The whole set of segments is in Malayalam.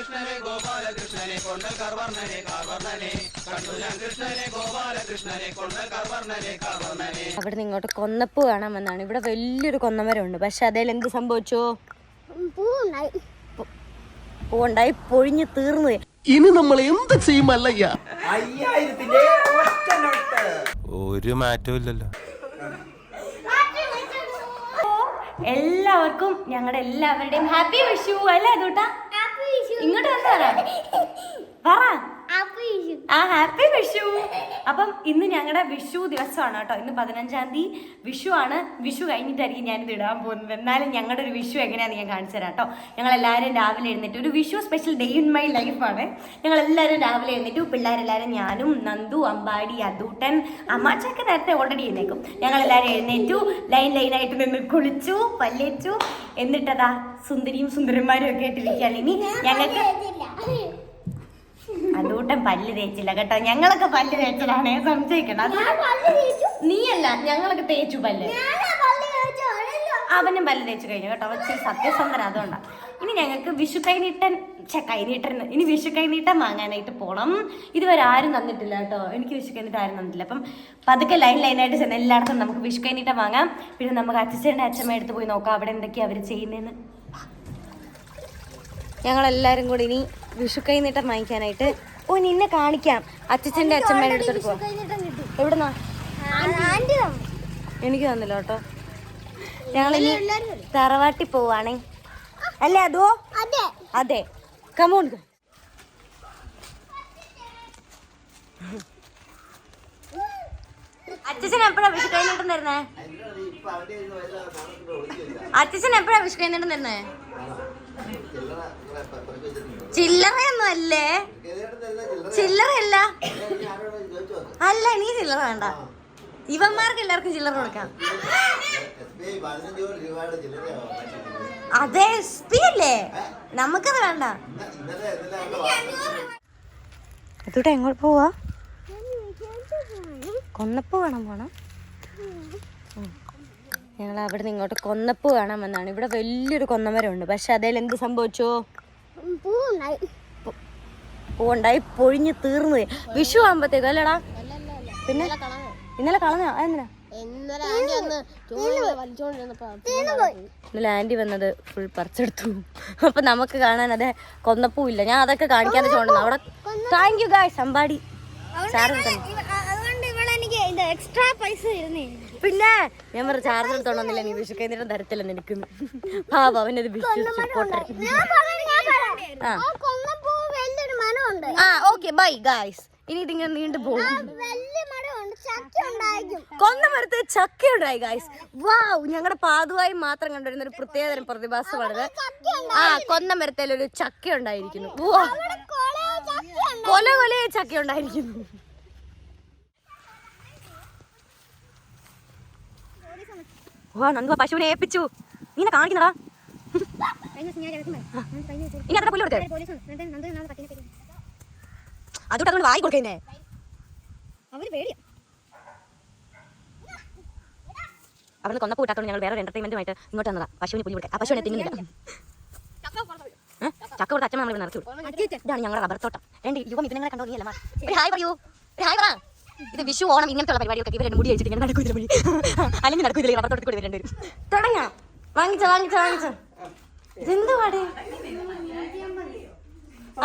കൃഷ്ണനെ ഗോപാലകൃഷ്ണനെ കൊണ്ട കർവർണനെ കാർവർണനെ കണ്ടു ഞാൻ കൃഷ്ണനെ ഗോപാലകൃഷ്ണനെ കൊണ്ട കർവർണനെ കാർവർണനെ. അവിടെ നിന്ന് ഇങ്ങോട്ട് കൊന്നപ്പൂ കാണാമെന്നാണ്. ഇവിടെ വലിയൊരു കൊന്നമരമുണ്ട്. പക്ഷെ അതിൽ എന്ത് സംഭവിച്ചോ? പൂണ്ടായി പൊഴിഞ്ഞു തീർന്നു. ഇനി നമ്മൾ എന്ത് ചെയ്യുമല്ലയ്യ? ഒരു മാറ്റവും ഇല്ലല്ലോ. എല്ലാവർക്കും ഞങ്ങളുടെ എല്ലാവരുടെയും ഹാപ്പി വിഷു അല്ലേ അതൂട്ടാ? ഇങ്ങോട്ട് വന്നാ പറ ഹാപ്പി വിഷു. അപ്പം ഇന്ന് ഞങ്ങളുടെ വിഷു ദിവസമാണ് കേട്ടോ. ഇന്ന് 15-ാം തീയതി വിഷു ആണ്. വിഷു കഴിഞ്ഞിട്ടായിരിക്കും ഞാനിത് ഇടാൻ പോകുന്നത്. എന്നാലും ഞങ്ങളുടെ ഒരു വിഷു എങ്ങനെയാണെന്ന് ഞാൻ കാണിച്ചു തരാം കേട്ടോ. ഞങ്ങളെല്ലാവരും രാവിലെ എഴുന്നേറ്റ് ഒരു Vishu special day in my ലൈഫാണ്. ഞങ്ങളെല്ലാവരും രാവിലെ എഴുന്നേറ്റു. പിള്ളേരെല്ലാവരും, ഞാനും നന്ദു, അമ്പാടി, അതൂട്ടൻ, അമ്മാച്ചൊക്കെ നേരത്തെ ഓൾറെഡി എഴുന്നേക്കും. ഞങ്ങളെല്ലാവരും എഴുന്നേറ്റു, ലൈനായിട്ട് നിന്ന് കുളിച്ചു, പല്ലേച്ചു. എന്നിട്ടതാ സുന്ദരിയും സുന്ദരന്മാരും ഒക്കെ ആയിട്ടിരിക്കുകയാണ്. ഇനി ഞങ്ങൾക്ക് അതൂട്ടൻ പല്ല് തേച്ചില്ല കേട്ടോ. ഞങ്ങളൊക്കെ പല്ല് തേച്ചതാണ്, സംശയിക്കണം. നീയല്ല, ഞങ്ങളൊക്കെ തേച്ചു പല്ല്. അവനും പല്ല് തേച്ചു കഴിഞ്ഞു കേട്ടോ. അവൻ സത്യസന്ധന, അതുകൊണ്ടാണ്. ഇനി ഞങ്ങൾക്ക് വിഷു ഇനി വിഷു കൈനീട്ടൻ വാങ്ങാനായിട്ട് പോകണം. ഇതുവരെ ആരും തന്നിട്ടില്ല കേട്ടോ. എനിക്ക് വിഷു കൈനീട്ടം ആരും തന്നിട്ടില്ല. അപ്പം പതുക്കെ ലൈനായിട്ട് ചെന്ന് എല്ലായിടത്തും നമുക്ക് വിഷു കൈനീട്ടം വാങ്ങാം. പിന്നെ നമുക്ക് അച്ഛൻ്റെ അച്ഛമ്മ എടുത്ത് പോയി നോക്കാം അവിടെ എന്തൊക്കെയാണ് അവർ ചെയ്യുന്നതെന്ന്. ഞങ്ങളെല്ലാവരും കൂടി ഇനി വിഷു കൈനീട്ടം വാങ്ങിക്കാനായിട്ട് നിന്നെ കാണിക്കാം. അച്ഛൻ്റെ അച്ഛമ്മേടെ അടുത്തോട്ട് പോവാം. എവിടുന്നാ? എനിക്ക് തന്നില്ല കേട്ടോ. ഞങ്ങളിനി തറവാട്ടി പോവാണേ. അല്ലേ അതോ? അതെ, കമോൺ. അച്ഛൻ എപ്പോഴാ വിഷു കൈനീട്ടം തരുന്നേ? അച്ഛൻ എപ്പോഴാ വിഷു കൈനീട്ടം തരുന്നേ? ചില്ലറയൊന്നും അല്ലേ? ചില്ലറയല്ല. അല്ല, നീ ചില്ലറ വേണ്ട. ഇവന്മാർക്ക് എല്ലാവർക്കും ചില്ലറ കൊടുക്കാം. അതെ, SP അല്ലേ? നമുക്കത് വേണ്ട. അതോടെ എങ്ങോട്ട് പോവാ? കൊന്നപ്പൂ കാണാൻ പോണം. ഞങ്ങൾ അവിടെ നിന്ന് ഇങ്ങോട്ട് കൊന്നപ്പൂ കാണാൻ വന്നാണ്. ഇവിടെ വലിയൊരു കൊന്നമരമുണ്ട്. പക്ഷെ അതിൽ എന്ത് സംഭവിച്ചോ? പൂണ്ടായി പൊഴിഞ്ഞു തീർന്നു. വിഷു ആകുമ്പോഴത്തേക്കും അല്ലടാ? പിന്നെ ഇന്നലെ കളഞ്ഞ എന്തിനാ? ഇന്നലെ ആന്റി വന്നത് ഫുൾ പറിച്ചെടുത്തു. അപ്പൊ നമുക്ക് കാണാൻ അതെ കൊന്നപ്പൂ ഇല്ല. ഞാൻ അതൊക്കെ കാണിക്കാതെ ചോണ്ടുന്നു അവിടെ. Thank you guys. അമ്പാടി പിന്നെ ഞാൻ പറഞ്ഞ ചാർജർ എടുത്തോണ്ടില്ല. നീ വിഷു കഴിഞ്ഞിട്ട് തരത്തില്ല നിനക്കുന്നു. അവനത് ഓക്കെ ബൈ ഗായ്സ്. ഇനി ഇതിങ്ങനെ നീണ്ടു പോകും. കൊന്നമരത്ത് ചക്ക ഉണ്ടായി ഗായ്സ്. വാവ്, ഞങ്ങളുടെ പാതുവായി മാത്രം കണ്ടുവരുന്ന ഒരു പ്രത്യേകതരം പ്രതിഭാസമാണിത്. കൊന്നമരത്തിൽ ഒരു ചക്ക ഉണ്ടായിരിക്കുന്നു. കൊല ചക്ക ഉണ്ടായിരിക്കുന്നു. നന്ദുവ പശുവിനെ ഏൽപ്പിച്ചു. നീ കാണിക്കുന്നടാ. ഇനി അത്ര പുല്ല് കൊടുത്തേ. അതോട്ട് അതുകൊണ്ട് വായി കൊടുക്കുന്നേ. അവിടെ കൊന്നപ്പൂ ഇട്ടാത്തോണ്ട് ഞങ്ങൾ വേറെ എന്റർടൈൻമെന്റുമായിട്ട് ഇങ്ങോട്ട് വന്നതാ. പശുവിന് പുല്ല് കൊടുക്കുക. ആ പശുവിനെ തിന്നുന്നില്ല. ചക്ക കൊടുത്ത് അച്ഛൻ നമ്മൾ നിറച്ചു. ഇതാണ് ഞങ്ങളുടെ റബ്ബർ തോട്ടം. യുവം ഇതിനെ കണ്ടോ? നീ അല്ല ഹായ് പറയൂ. ഹായ് പറ. ഇത് വിഷു, ഓണം ഇങ്ങനത്തെ ഉള്ള പരിപാടിയൊക്കെ ഇവരെ മുടി കഴിച്ചിട്ട് ഇങ്ങനെ നടക്കും. അല്ലെങ്കിൽ നടക്കില്ല. റബ്ബർ തോട്ടത്തിൽ കൂടി വരേണ്ടി വരും. തുടങ്ങാം. വാങ്ങിച്ചോ. ഇതെന്തുവാടേ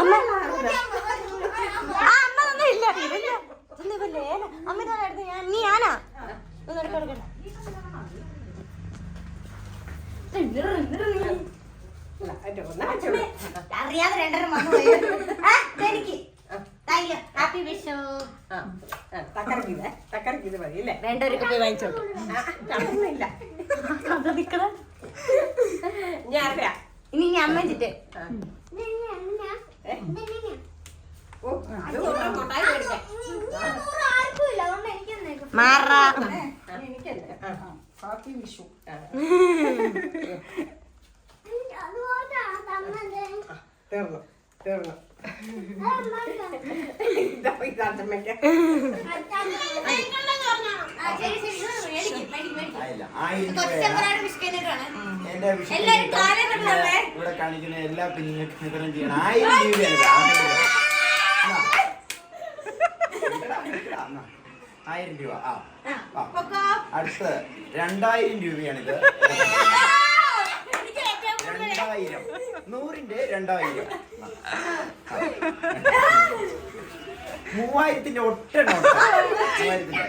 അമ്മ? അമ്മ ഒന്നും ഇല്ല. അമ്മ നീ ആനാ അറിയാതെ രണ്ടെണ്ണം എനിക്ക് ഹാപ്പി വിഷു. വേണ്ടവരൊക്കെ പോയി വാങ്ങിച്ചോളൂ. ഇനി അമ്മ ചിട്ട് മാറാ. ഹാപ്പി വിഷു. തീർന്നു. ഇവിടെ കാണിക്കുന്ന എല്ലാ കുഞ്ഞുങ്ങൾക്കും വിതരണം ചെയ്യണം. 1000 രൂപയാണ്. 1000 രൂപ. അടുത്ത് 2000 രൂപയാണിത്. 2000 100ന്റെ 2000. 3000ന്റെ ഒറ്റ നോട്ട്. 3000ന്റെ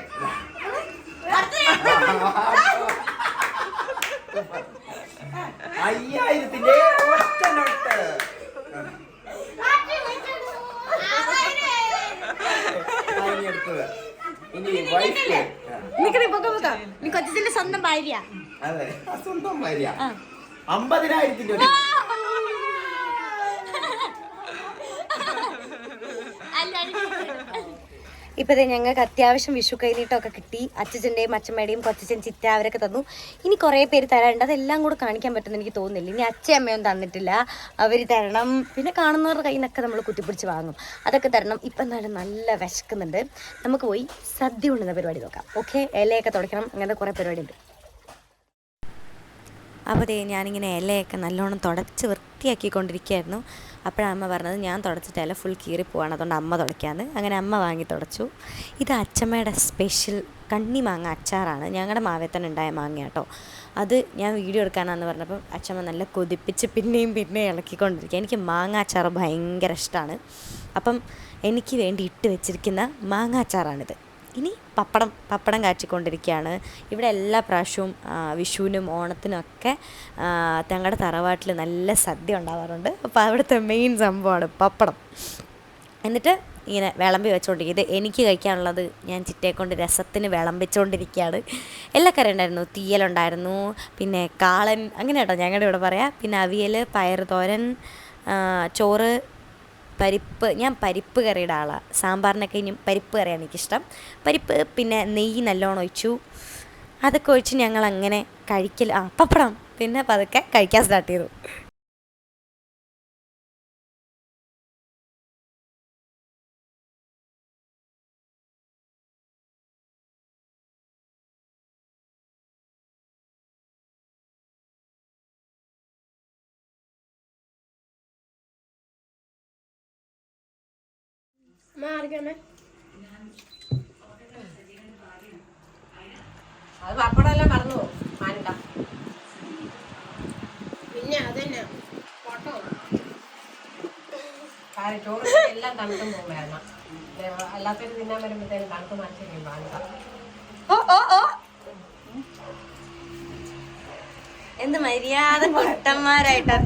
5000ന്റെ ഒറ്റ നോട്ട്. അടുത്തത് ഇനി വൈഫ്. നീ കൊച്ചിന്റെ സ്വന്തം ഭാര്യ. അതെ, സ്വന്തം ഭാര്യ. 50,000ന്റെ ഒരു ഇപ്പതേ ഞങ്ങൾക്ക് അത്യാവശ്യം വിഷു കൈനീട്ടമൊക്കെ കിട്ടി. അച്ഛൻ്റെയും അച്ഛമ്മയുടെയും കൊച്ചച്ഛൻ ചിറ്റ അവരൊക്കെ തന്നു. ഇനി കുറേ പേര് തരാനുണ്ട്. അതെല്ലാം കൂടെ കാണിക്കാൻ പറ്റുമെന്ന് എനിക്ക് തോന്നുന്നില്ല. ഇനി അച്ഛയമ്മയൊന്നും തന്നിട്ടില്ല, അവർ തരണം. പിന്നെ കാണുന്നവരുടെ കയ്യിൽ നിന്നൊക്കെ നമ്മൾ കുത്തിപ്പിടിച്ച് വാങ്ങും. അതൊക്കെ തരണം. ഇപ്പം എന്നാലും നല്ല വിശക്കുന്നുണ്ട്. നമുക്ക് പോയി സദ്യ ഉണ്ണുന്ന പരിപാടി നോക്കാം. ഓക്കെ, ഇലയൊക്കെ തുടയ്ക്കണം, അങ്ങനത്തെ കുറേ പരിപാടി ഉണ്ട്. അപ്പോൾ ഞാനിങ്ങനെ ഇലയൊക്കെ നല്ലോണം തുടച്ച് വൃത്തിയാക്കിക്കൊണ്ടിരിക്കുകയായിരുന്നു. അപ്പോഴാണ് അമ്മ പറഞ്ഞത് ഞാൻ തുടച്ചിട്ട് ഇല ഫുൾ കീറിപ്പോവാണ്, അതുകൊണ്ട് അമ്മ തുടയ്ക്കാമെന്ന്. അങ്ങനെ അമ്മ വാങ്ങി തുടച്ചു. ഇത് അച്ഛമ്മയുടെ സ്പെഷ്യൽ കണ്ണിമാങ്ങ അച്ചാറാണ്. ഞങ്ങളുടെ മാവേത്തന്നെ ഉണ്ടായ മാങ്ങ കേട്ടോ. അത് ഞാൻ വീഡിയോ എടുക്കാനാണെന്ന് പറഞ്ഞപ്പോൾ അച്ഛമ്മ നല്ല കൊതിപ്പിച്ച് പിന്നെയും ഇളക്കിക്കൊണ്ടിരിക്കുക. എനിക്ക് മാങ്ങ അച്ചാർ ഭയങ്കര ഇഷ്ടമാണ്. അപ്പം എനിക്ക് വേണ്ടി ഇട്ട് വെച്ചിരിക്കുന്ന മാങ്ങ അച്ചാറാണിത്. ഇനി പപ്പടം കാച്ചിക്കൊണ്ടിരിക്കുകയാണ്. ഇവിടെ എല്ലാ പ്രാവശ്യവും വിഷുവിനും ഓണത്തിനൊക്കെ ഞങ്ങളുടെ തറവാട്ടിൽ നല്ല സദ്യ ഉണ്ടാവാറുണ്ട്. അപ്പോൾ അവിടുത്തെ മെയിൻ സംഭവമാണ് പപ്പടം. എന്നിട്ട് ഇങ്ങനെ വിളമ്പി വെച്ചുകൊണ്ടിരിക്കും. ഇത് എനിക്ക് കഴിക്കാനുള്ളത് ഞാൻ ചിറ്റയെക്കൊണ്ട് രസത്തിന് വിളമ്പിച്ചുകൊണ്ടിരിക്കുകയാണ്. എല്ലാ കറി ഉണ്ടായിരുന്നു. തീയലുണ്ടായിരുന്നു, പിന്നെ കാളൻ, അങ്ങനെ കേട്ടോ ഞങ്ങളുടെ ഇവിടെ പറയാം. പിന്നെ അവിയൽ, പയർ തോരൻ, ചോറ്, പരിപ്പ്. ഞാൻ പരിപ്പ് കറിയുടെ ആളാണ്. സാമ്പാറിനൊക്കെ ഇനി പരിപ്പ് കറിയാണ് എനിക്കിഷ്ടം. പരിപ്പ്, പിന്നെ നെയ്യ് നല്ലോണം ഒഴിച്ചു. അതൊക്കെ ഒഴിച്ച് ഞങ്ങളങ്ങനെ കഴിക്കൽ. പപ്പടം പിന്നെ പതുക്കെ കഴിക്കാൻ സ്റ്റാർട്ട് ചെയ്തു. അത് പപ്പടമെല്ലാം മറന്നു പോകും. പിന്നെ അതന്നെ ചോറ് എല്ലാം തണുത്തും പോകുമായിരുന്നു. അല്ലാത്തൊരു തിന്നാൻ വരുമ്പോഴത്തേനും തണുത്ത് മാറ്റി പാനിട്ട. എന്ത് മര്യാദ കുട്ടന്മാരായിട്ടാ.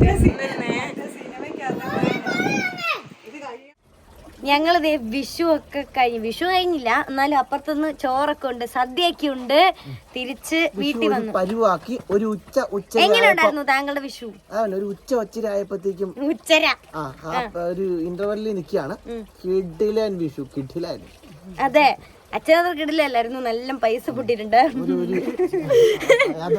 ഞങ്ങളിതേ വിഷു ഒക്കെ കഴിഞ്ഞു. വിഷു കഴിഞ്ഞില്ല, എന്നാലും അപ്പുറത്തുനിന്ന് ചോറൊക്കെ ഉണ്ട്, സദ്യയൊക്കെ ഉണ്ട്. തിരിച്ച് വീട്ടിൽ വന്നു. പരിവാക്കി ഒരു ഉച്ച എങ്ങനെയുണ്ടായിരുന്നു താങ്കളുടെ വിഷു? ഒരു ഉച്ചരായപ്പോഴത്തേക്കും ഒരു ഇന്റർവെല്ലിൽ നിൽക്കുകയാണ്. കിഡിലൻ വിഷു, കിഡിലൻ. അതെ, അച്ഛനത് കിടിലല്ലായിരുന്നു. നല്ല പൈസ പൊട്ടിയിട്ടുണ്ട്.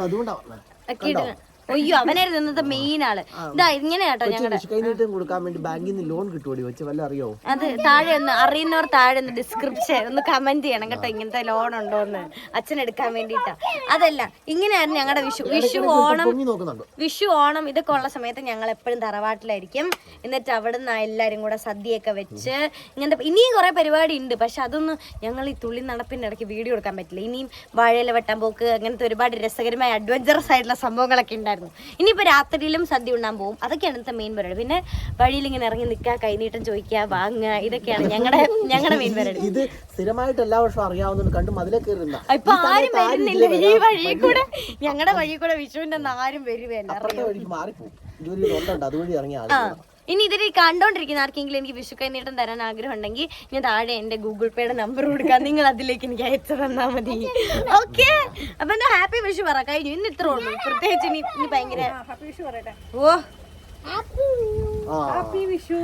അതുകൊണ്ടാണ്. അയ്യോ, അവനായിരുന്നു ഇന്നത്തെ മെയിൻ ആള്. ഇതാ ഇങ്ങനെ കേട്ടോ ഞങ്ങളുടെ കൊടുക്കാൻ വേണ്ടി ബാങ്കിൽ നിന്ന് ലോൺ കിട്ടുമോ വെച്ച് വല്ല അറിയോ? അത് താഴെ ഒന്ന് അറിയുന്നവർ താഴെ ഒന്ന് ഡിസ്ക്രിപ്ഷൻ ഒന്ന് കമന്റ് ചെയ്യണം കേട്ടോ, ഇങ്ങനത്തെ ലോൺ ഉണ്ടോ എന്ന് അച്ഛൻ എടുക്കാൻ വേണ്ടിട്ടാ. അതല്ല, ഇങ്ങനെയായിരുന്നു ഞങ്ങളുടെ വിഷു ഓണം ഇതൊക്കെ ഉള്ള സമയത്ത് ഞങ്ങൾ എപ്പോഴും തറവാട്ടിലായിരിക്കും. എന്നിട്ട് അവിടെ നിന്ന് എല്ലാരും കൂടെ സദ്യയൊക്കെ വെച്ച് ഇങ്ങനത്തെ ഇനിയും കുറെ പരിപാടി ഉണ്ട്. പക്ഷെ അതൊന്നും ഞങ്ങൾ ഈ തുള്ളി നടപ്പിന്റെ ഇടയ്ക്ക് വീഡിയോ എടുക്കാൻ പറ്റില്ല. ഇനിയും വാഴയില വെട്ടാൻ പോക്ക്, അങ്ങനത്തെ ഒരുപാട് രസകരമായ അഡ്വഞ്ചറസ് ആയിട്ടുള്ള സംഭവങ്ങളൊക്കെ ഉണ്ടായിരുന്നു. ഇനിയിപ്പോ രാത്രിയിലും സദ്യ ഉണ്ടാൻ പോകും. അതൊക്കെയാണ് ഇന്നത്തെ മെയിൻ പരിപാടി. പിന്നെ വഴിയിൽ ഇങ്ങനെ ഇറങ്ങി നിൽക്കുക, കൈനീട്ടം ചോദിക്കുക, വാങ്ങുക, ഇതൊക്കെയാണ് ഞങ്ങളുടെ മെയിൻ പരിപാടി. ഇത് സ്ഥിരമായിട്ട് എല്ലാ വർഷവും അറിയാവുന്ന കണ്ടും അതിലേക്ക് ഇപ്പൊ ആരും വരുന്നില്ല ഈ വഴി കൂടെ. ഞങ്ങളുടെ വഴി കൂടെ വിഷുവിന്റെ ഒന്നും ആരും വരുവല്ല. ഇനി ഇതിൽ കണ്ടോണ്ടിരിക്കുന്ന ആർക്കെങ്കിലും എനിക്ക് വിഷു കൈനീട്ടം തരാൻ ആഗ്രഹം ഉണ്ടെങ്കിൽ ഞാൻ താഴെ എന്റെ ഗൂഗിൾ പേയുടെ നമ്പർ കൊടുക്കാം. നിങ്ങൾ അതിലേക്ക് എനിക്ക് അയച്ചു തന്നാൽ മതി. ഓക്കെ, അപ്പൊ എന്താ ഹാപ്പി വിഷു പറ. കഴിഞ്ഞു, ഇന്ന് ഇത്ര ഉള്ളൂ. പ്രത്യേകിച്ച് ഇനി ഭയങ്കര ഓ ഹാപ്പി വിഷു.